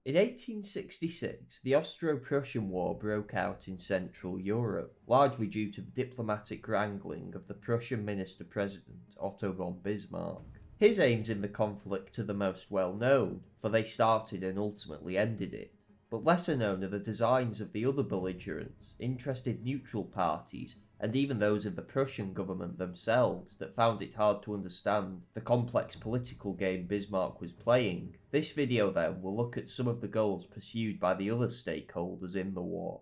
In 1866, the Austro-Prussian War broke out in Central Europe, largely due to the diplomatic wrangling of the Prussian minister-president Otto von Bismarck. His aims in the conflict are the most well known, for they started and ultimately ended it. But lesser known are the designs of the other belligerents, interested neutral parties, and even those of the Prussian government themselves that found it hard to understand the complex political game Bismarck was playing. This video then will look at some of the goals pursued by the other stakeholders in the war.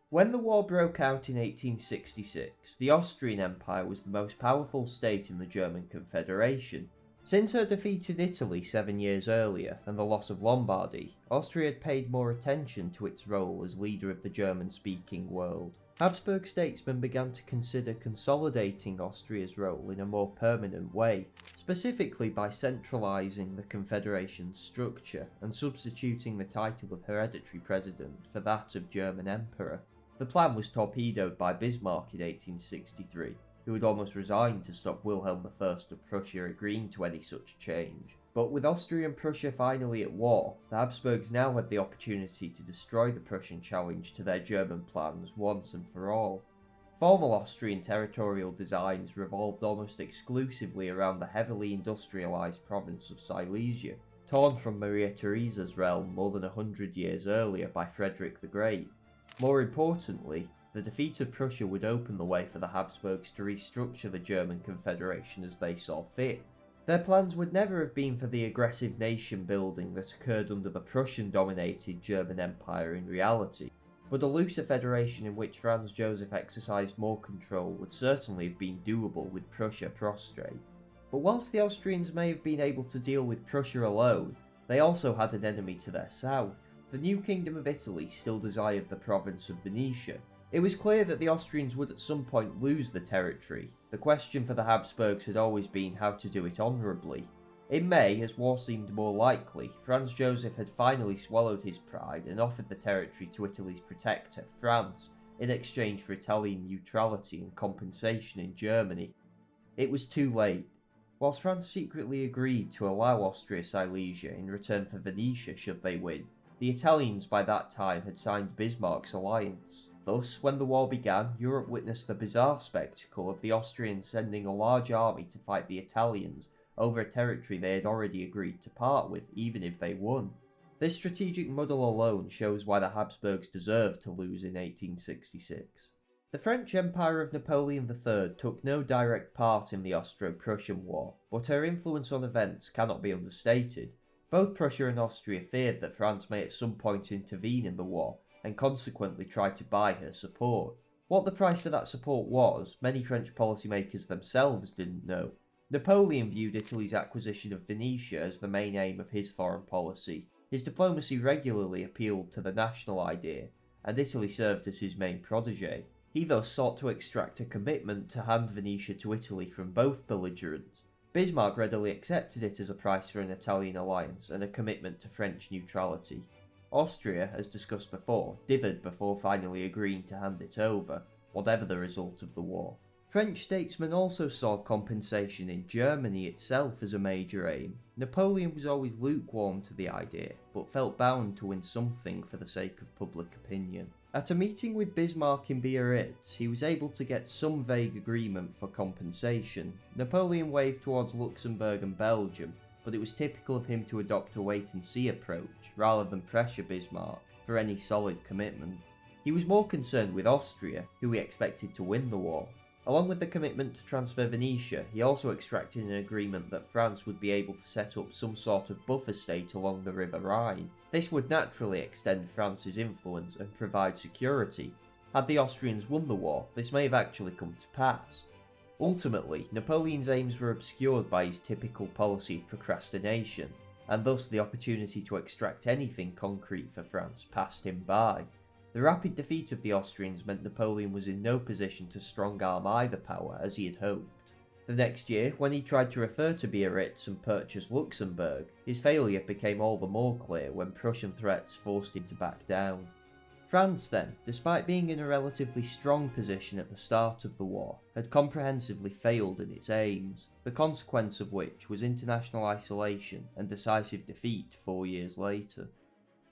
When the war broke out in 1866, the Austrian Empire was the most powerful state in the German Confederation. Since her defeat in Italy 7 years earlier and the loss of Lombardy, Austria had paid more attention to its role as leader of the German-speaking world. Habsburg statesmen began to consider consolidating Austria's role in a more permanent way, specifically by centralising the Confederation's structure and substituting the title of hereditary president for that of German Emperor. The plan was torpedoed by Bismarck in 1863, who had almost resigned to stop Wilhelm I of Prussia agreeing to any such change. But with Austria and Prussia finally at war, the Habsburgs now had the opportunity to destroy the Prussian challenge to their German plans once and for all. Formal Austrian territorial designs revolved almost exclusively around the heavily industrialised province of Silesia, torn from Maria Theresa's realm more than 100 years earlier by Frederick the Great. More importantly, the defeat of Prussia would open the way for the Habsburgs to restructure the German Confederation as they saw fit. Their plans would never have been for the aggressive nation building that occurred under the Prussian-dominated German Empire in reality, but a looser federation in which Franz Joseph exercised more control would certainly have been doable with Prussia prostrate. But whilst the Austrians may have been able to deal with Prussia alone, they also had an enemy to their south. The new Kingdom of Italy still desired the province of Venetia. It was clear that the Austrians would at some point lose the territory. The question for the Habsburgs had always been how to do it honourably. In May, as war seemed more likely, Franz Joseph had finally swallowed his pride and offered the territory to Italy's protector, France, in exchange for Italian neutrality and compensation in Germany. It was too late. Whilst France secretly agreed to allow Austria-Silesia in return for Venetia should they win, the Italians by that time had signed Bismarck's alliance. Thus, when the war began, Europe witnessed the bizarre spectacle of the Austrians sending a large army to fight the Italians over a territory they had already agreed to part with, even if they won. This strategic muddle alone shows why the Habsburgs deserved to lose in 1866. The French Empire of Napoleon III took no direct part in the Austro-Prussian War, but her influence on events cannot be understated. Both Prussia and Austria feared that France may at some point intervene in the war, and consequently try to buy her support. What the price for that support was, many French policymakers themselves didn't know. Napoleon viewed Italy's acquisition of Venetia as the main aim of his foreign policy. His diplomacy regularly appealed to the national idea, and Italy served as his main protege. He thus sought to extract a commitment to hand Venetia to Italy from both belligerents. Bismarck readily accepted it as a price for an Italian alliance and a commitment to French neutrality. Austria, as discussed before, dithered before finally agreeing to hand it over, whatever the result of the war. French statesmen also saw compensation in Germany itself as a major aim. Napoleon was always lukewarm to the idea, but felt bound to win something for the sake of public opinion. At a meeting with Bismarck in Biarritz, he was able to get some vague agreement for compensation. Napoleon waved towards Luxembourg and Belgium, but it was typical of him to adopt a wait-and-see approach, rather than pressure Bismarck for any solid commitment. He was more concerned with Austria, who he expected to win the war. Along with the commitment to transfer Venetia, he also extracted an agreement that France would be able to set up some sort of buffer state along the River Rhine. This would naturally extend France's influence and provide security. Had the Austrians won the war, this may have actually come to pass. Ultimately, Napoleon's aims were obscured by his typical policy of procrastination, and thus the opportunity to extract anything concrete for France passed him by. The rapid defeat of the Austrians meant Napoleon was in no position to strong-arm either power as he had hoped. The next year, when he tried to refer to Biarritz and purchase Luxembourg, his failure became all the more clear when Prussian threats forced him to back down. France then, despite being in a relatively strong position at the start of the war, had comprehensively failed in its aims, the consequence of which was international isolation and decisive defeat 4 years later.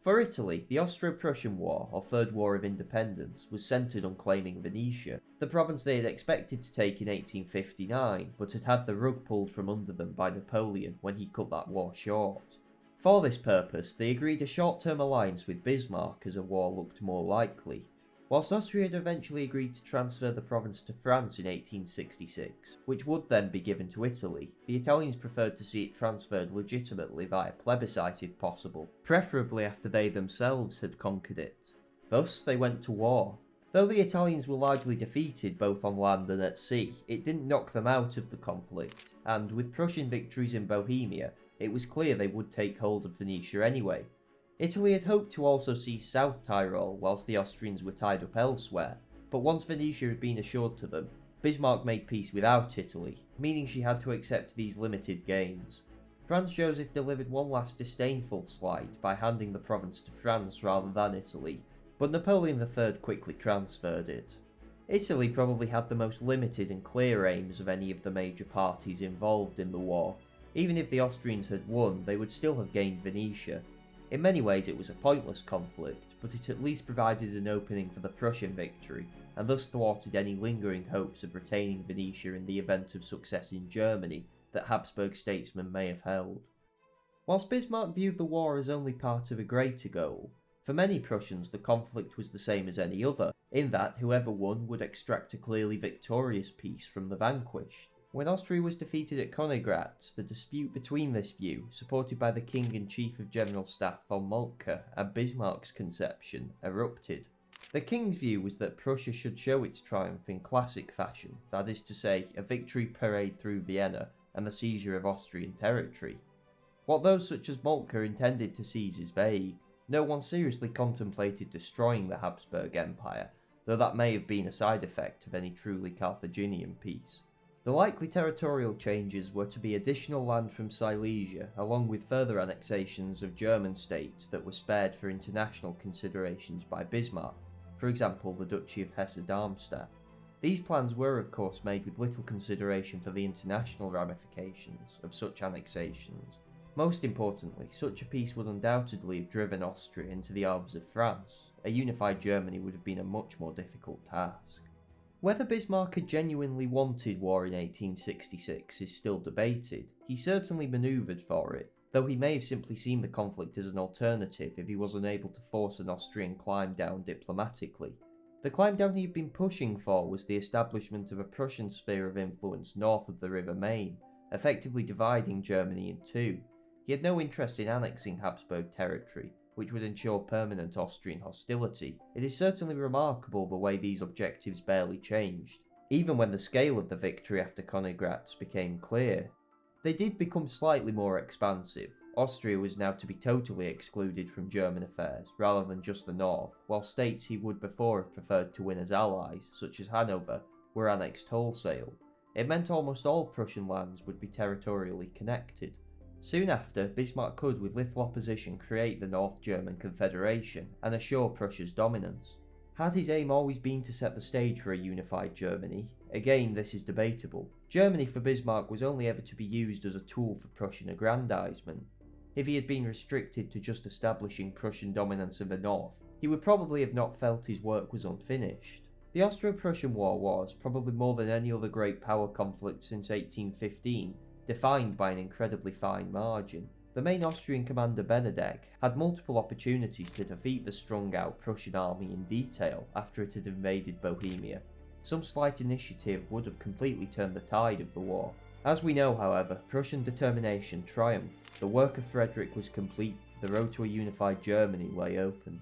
For Italy, the Austro-Prussian War, or Third War of Independence, was centred on claiming Venetia, the province they had expected to take in 1859, but had had the rug pulled from under them by Napoleon when he cut that war short. For this purpose, they agreed a short-term alliance with Bismarck as a war looked more likely. Whilst Austria had eventually agreed to transfer the province to France in 1866, which would then be given to Italy, the Italians preferred to see it transferred legitimately via plebiscite if possible, preferably after they themselves had conquered it. Thus, they went to war. Though the Italians were largely defeated both on land and at sea, it didn't knock them out of the conflict, and with Prussian victories in Bohemia, it was clear they would take hold of Venetia anyway. Italy had hoped to also seize South Tyrol whilst the Austrians were tied up elsewhere, but once Venetia had been assured to them, Bismarck made peace without Italy, meaning she had to accept these limited gains. Franz Joseph delivered one last disdainful slight by handing the province to France rather than Italy, but Napoleon III quickly transferred it. Italy probably had the most limited and clear aims of any of the major parties involved in the war. Even if the Austrians had won, they would still have gained Venetia. In many ways it was a pointless conflict, but it at least provided an opening for the Prussian victory, and thus thwarted any lingering hopes of retaining Venetia in the event of success in Germany that Habsburg statesmen may have held. Whilst Bismarck viewed the war as only part of a greater goal, for many Prussians the conflict was the same as any other, in that whoever won would extract a clearly victorious peace from the vanquished. When Austria was defeated at Königgrätz, the dispute between this view, supported by the King and Chief of General Staff von Moltke, and Bismarck's conception, erupted. The King's view was that Prussia should show its triumph in classic fashion, that is to say, a victory parade through Vienna and the seizure of Austrian territory. What those such as Moltke intended to seize is vague. No one seriously contemplated destroying the Habsburg Empire, though that may have been a side effect of any truly Carthaginian peace. The likely territorial changes were to be additional land from Silesia, along with further annexations of German states that were spared for international considerations by Bismarck, for example the Duchy of Hesse-Darmstadt. These plans were of course made with little consideration for the international ramifications of such annexations. Most importantly, such a peace would undoubtedly have driven Austria into the arms of France. A unified Germany would have been a much more difficult task. Whether Bismarck had genuinely wanted war in 1866 is still debated. He certainly manoeuvred for it, though he may have simply seen the conflict as an alternative if he was unable to force an Austrian climb down diplomatically. The climb down he had been pushing for was the establishment of a Prussian sphere of influence north of the River Main, effectively dividing Germany in two. He had no interest in annexing Habsburg territory, which would ensure permanent Austrian hostility. It is certainly remarkable the way these objectives barely changed, even when the scale of the victory after Königgrätz became clear. They did become slightly more expansive. Austria was now to be totally excluded from German affairs, rather than just the north, while states he would before have preferred to win as allies, such as Hanover, were annexed wholesale. It meant almost all Prussian lands would be territorially connected. Soon after, Bismarck could with little opposition create the North German Confederation and assure Prussia's dominance. Had his aim always been to set the stage for a unified Germany? Again, this is debatable. Germany for Bismarck was only ever to be used as a tool for Prussian aggrandizement. If he had been restricted to just establishing Prussian dominance in the north, he would probably have not felt his work was unfinished. The Austro-Prussian War was, probably more than any other great power conflict since 1815, defined by an incredibly fine margin. The main Austrian commander Benedek had multiple opportunities to defeat the strung-out Prussian army in detail after it had invaded Bohemia. Some slight initiative would have completely turned the tide of the war. As we know, however, Prussian determination triumphed. The work of Frederick was complete. The road to a unified Germany lay open.